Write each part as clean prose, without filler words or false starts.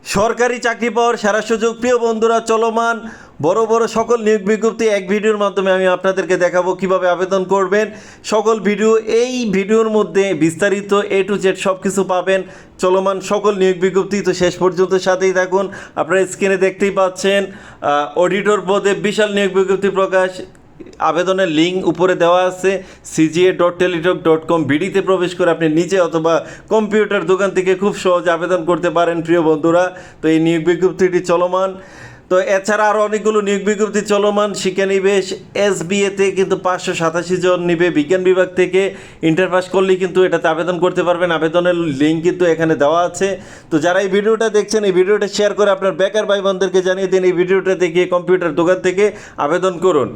সরকারি চাকরি পাওয়ার সেরা সুযোগ। প্রিয় বন্ধুরা, চলমান বড় বড় সকল নিয়োগ বিজ্ঞপ্তি এক ভিডিওর মাধ্যমে আমি আপনাদেরকে দেখাবো কিভাবে আবেদন করবেন। সকল ভিডিও এই ভিডিওর মধ্যে বিস্তারিত A to Z সব কিছু পাবেন। চলমান সকল নিয়োগ বিজ্ঞপ্তি, তো শেষ পর্যন্ত সাথেই থাকুন। আপনারা স্ক্রিনে দেখতেই পাচ্ছেন অডিটর পদে বিশাল নিয়োগ বিজ্ঞপ্তি প্রকাশ। আবেদনের লিঙ্ক উপরে দেওয়া আছে, cga.teletalk.com বিডিতে প্রবেশ করে আপনি নিজে অথবা কম্পিউটার দোকান থেকে খুব সহজে আবেদন করতে পারেন। প্রিয় বন্ধুরা, তো এই নিয়োগ বিজ্ঞপ্তিটি চলমান। তো এছাড়া আরও অনেকগুলো নিয়োগ বিজ্ঞপ্তি চলমান। শিক্ষানিবেশ SBA-তে কিন্তু 587 জন নিবে বিজ্ঞান বিভাগ থেকে। ইন্টার পাস করলেই কিন্তু এটাতে আবেদন করতে পারবেন। আবেদনের লিঙ্ক কিন্তু এখানে দেওয়া আছে। তো যারা এই ভিডিওটা দেখছেন, এই ভিডিওটা শেয়ার করে আপনার বেকার ভাই বোনদেরকে জানিয়ে দিন এই ভিডিওটা দেখে কম্পিউটার দোকান থেকে আবেদন করুন।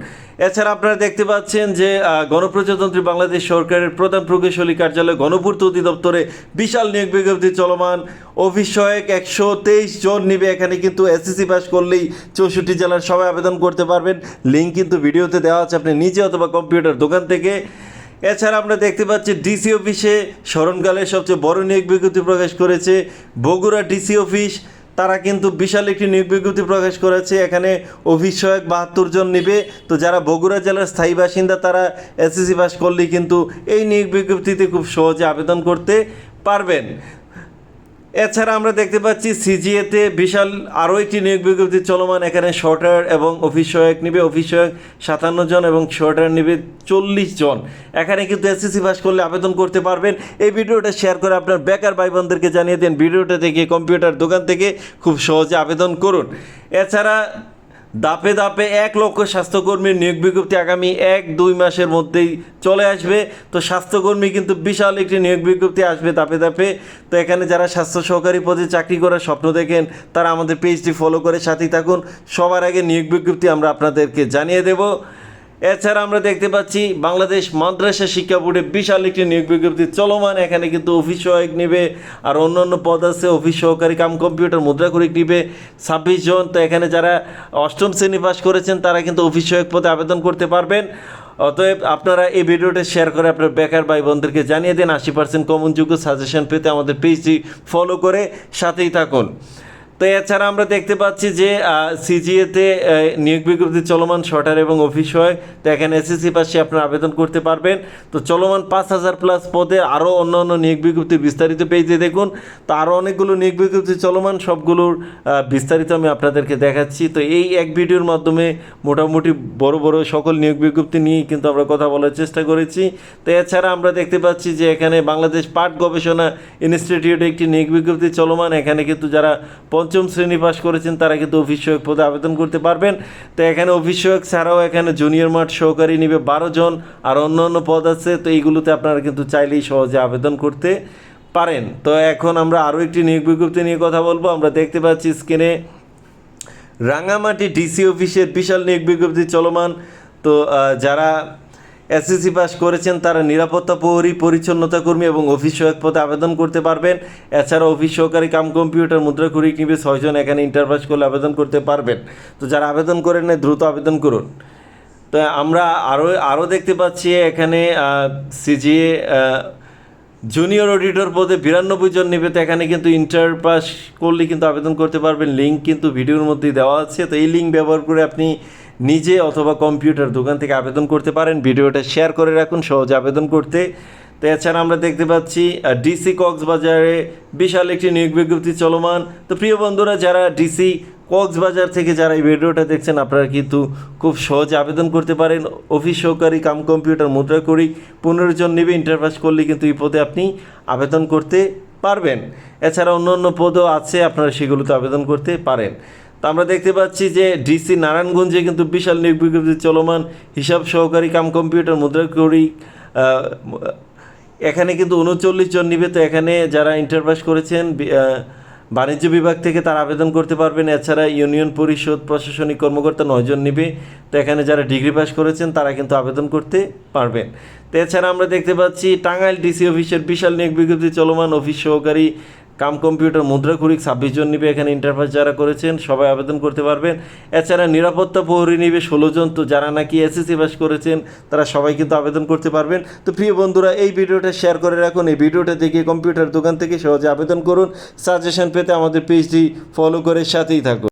এছাড়া আপনারা দেখতে পাচ্ছেন যে গণপ্রজাতন্ত্রী বাংলাদেশ সরকারের প্রধান প্রকৌশলী কার্যালয় গণপূর্ত অধিদপ্তরে বিশাল নিয়োগ বিজ্ঞপ্তি চলমান। অফিস সহায়ক 123 জন নিবে। এখানে কিন্তু SSC পাস করলেই 64 জেলার সবাই আবেদন করতে পারবেন। লিঙ্ক কিন্তু ভিডিওতে দেওয়া আছে, আপনি নিজে অথবা কম্পিউটার দোকান থেকে। এছাড়া আমরা দেখতে পাচ্ছি ডিসি অফিসে স্মরণকালের সবচেয়ে বড় নিয়োগ বিজ্ঞপ্তি প্রকাশ করেছে বগুড়া ডিসি অফিস। তারা কিন্তু বিশাল একটি নিয়োগ বিজ্ঞপ্তি প্রকাশ করেছে। এখানে অফিস সহায়ক 72 জন নিবে। তো যারা বগুড়া জেলার স্থায়ী বাসিন্দা তারা SSC পাস করলেই কিন্তু এই নিয়োগ বিজ্ঞপ্তিতে খুব সহজে আবেদন করতে পারবেন। এছাড়া আমরা দেখতে পাচ্ছি CGA-তে বিশাল আরও একটি নিয়োগ বিজ্ঞপ্তি চলমান। এখানে শর্টার এবং অফিস সহায়ক নিবে। অফিস সহায়ক 57 জন এবং শর্টার নিবে 40 জন। এখানে কিন্তু SSC পাস করলে আবেদন করতে পারবেন। এই ভিডিওটা শেয়ার করে আপনার বেকার ভাই বোনদেরকে জানিয়ে দেন ভিডিওটা থেকে কম্পিউটার দোকান থেকে খুব সহজে আবেদন করুন। এছাড়া ধাপে ধাপে 1 লক্ষ স্বাস্থ্যকর্মীর নিয়োগ বিজ্ঞপ্তি আগামী 1-2 মাসের মধ্যেই চলে আসবে। তো স্বাস্থ্যকর্মী কিন্তু বিশাল একটি নিয়োগ বিজ্ঞপ্তি আসবে ধাপে ধাপে। তো এখানে যারা স্বাস্থ্য সহকারী পদে চাকরি করার স্বপ্ন দেখেন তারা আমাদের পেজটি ফলো করে সাথেই থাকুন। সবার আগে নিয়োগ বিজ্ঞপ্তি আমরা আপনাদেরকে জানিয়ে দেব। এছাড়া আমরা দেখতে পাচ্ছি বাংলাদেশ মাদ্রাসা শিক্ষা বোর্ডে বিশাল একটি নিয়োগ বিজ্ঞপ্তি চলমান। এখানে কিন্তু অফিস সহায়ক নেবে আর অন্যান্য পদ আছে। অফিস সহকারী কাম কম্পিউটার মুদ্রাক্ষরিক নেবে 26 জন। তো এখানে যারা 8ম শ্রেণী পাস করেছেন তারা কিন্তু অফিস সহায়ক পদে আবেদন করতে পারবেন। অতএব আপনারা এই ভিডিওটা শেয়ার করে আপনার বেকার ভাই বোনদেরকে জানিয়ে দেন। 80% কমনযোগ্য সাজেশন পেতে আমাদের পেজটি ফলো করে সাথেই থাকুন। তো এছাড়া আমরা দেখতে পাচ্ছি যে CGA-তে নিয়োগ বিজ্ঞপ্তি চলমান শর্টার এবং অফিস সহায়ক। তো এখানে SSC পাশে আপনারা আবেদন করতে পারবেন। তো চলমান 5000+ পদে আরও অন্য নিয়োগ বিজ্ঞপ্তি বিস্তারিত পেজে দেখুন। তো আরও অনেকগুলো নিয়োগ বিজ্ঞপ্তি চলমান, সবগুলোর বিস্তারিত আমি আপনাদেরকে দেখাচ্ছি। তো এই এক ভিডিওর মাধ্যমে মোটামুটি বড় বড় সকল নিয়োগ বিজ্ঞপ্তি নিয়েই কিন্তু আমরা কথা বলার চেষ্টা করেছি। তো এছাড়া আমরা দেখতে পাচ্ছি যে এখানে বাংলাদেশ পাট গবেষণা ইনস্টিটিউটে একটি নিয়োগ বিজ্ঞপ্তি চলমান। এখানে কিন্তু যারা 5ম শ্রেণী পাস করেছেন তারা কিন্তু অফিস সহায়ক পদে আবেদন করতে পারবেন। তো এখানে অফিস সহায়ক ছাড়াও এখানে জুনিয়র মাঠ সহকারী নিবে 12 জন আর অন্যান্য পদ আছে। তো এইগুলোতে আপনারা কিন্তু চাইলেই সহজে আবেদন করতে পারেন। তো এখন আমরা আরও একটি নিয়োগ বিজ্ঞপ্তি নিয়ে কথা বলবো। আমরা দেখতে পাচ্ছি স্ক্রিনে রাঙামাটি ডিসি অফিসের বিশাল নিয়োগ বিজ্ঞপ্তি চলমান। তো যারা SSC পাস করেছেন তারা নিরাপত্তা প্রহরী, পরিচ্ছন্নতা কর্মী এবং অফিস সহায়ক পদে আবেদন করতে পারবেন। এছাড়া অফিস সহকারী কাম কম্পিউটার মুদ্রাক্ষরিক নিবে 6 জন। এখানে ইন্টার পাস করলে আবেদন করতে পারবেন। তো যারা আবেদন করেন না দ্রুত আবেদন করুন। তো আমরা আরও দেখতে পাচ্ছি এখানে CGA জুনিয়র অডিটর পদে 92 জন নেবে। তো এখানে কিন্তু ইন্টার পাস করলে কিন্তু আবেদন করতে পারবেন। লিঙ্ক কিন্তু ভিডিওর মধ্যেই দেওয়া আছে। তো এই লিঙ্ক ব্যবহার করে আপনি নিজে অথবা কম্পিউটার দোকান থেকে আবেদন করতে পারেন। ভিডিওটা শেয়ার করে রাখুন সহজে আবেদন করতে। তো এছাড়া আমরা দেখতে পাচ্ছি ডিসি কক্সবাজারে বিশাল একটি নিয়োগ বিজ্ঞপ্তি চলমান। তো প্রিয় বন্ধুরা, যারা ডিসি কক্সবাজার থেকে যারা এই ভিডিওটা দেখছেন আপনারা কিন্তু খুব সহজে আবেদন করতে পারেন। অফিস সহকারী কাম কম্পিউটার মুদ্রাক্ষরিক 15 জন নেবে। ইন্টার পাস করলে কিন্তু এই পদে আপনি আবেদন করতে পারবেন। এছাড়া অন্য পদও আছে, আপনারা সেগুলোতে আবেদন করতে পারেন। তো আমরা দেখতে পাচ্ছি যে ডিসি নারায়ণগঞ্জে কিন্তু বিশাল নিয়োগ বিজ্ঞপ্তি চলমান। হিসাব সহকারী কাম কম্পিউটার মুদ্রাক্ষরিক এখানে কিন্তু 39 জন নিবে। তো এখানে যারা ইন্টার পাস করেছেন বাণিজ্য বিভাগ থেকে তারা আবেদন করতে পারবেন। এছাড়া ইউনিয়ন পরিষদ প্রশাসনিক কর্মকর্তা 9 জন নিবে। তো এখানে যারা ডিগ্রি পাস করেছেন তারা কিন্তু আবেদন করতে পারবেন। তো এছাড়া আমরা দেখতে পাচ্ছি টাঙ্গাইল ডিসি অফিসের বিশাল নিয়োগ বিজ্ঞপ্তি চলমান। অফিস সহকারী কাম কম্পিউটার মুদ্রাক্ষরিক 26 জন নিবে এখানে ইন্টারভিউ যারা করেছেন সবাই আবেদন করতে পারবেন। এছাড়া নিরাপত্তা প্রহরী নিবে 16 জন, তো যারা নাকি এসএসসি পাস করেছেন তারা সবাই কিন্তু আবেদন করতে পারবেন। তো প্রিয় বন্ধুরা এই ভিডিওটা শেয়ার করে রাখুন, এই ভিডিওটা দেখে কম্পিউটার দোকান থেকে সহজে আবেদন করুন। সাজেশন পেতে আমাদের পেজটি ফলো করে সাথেই থাকুন।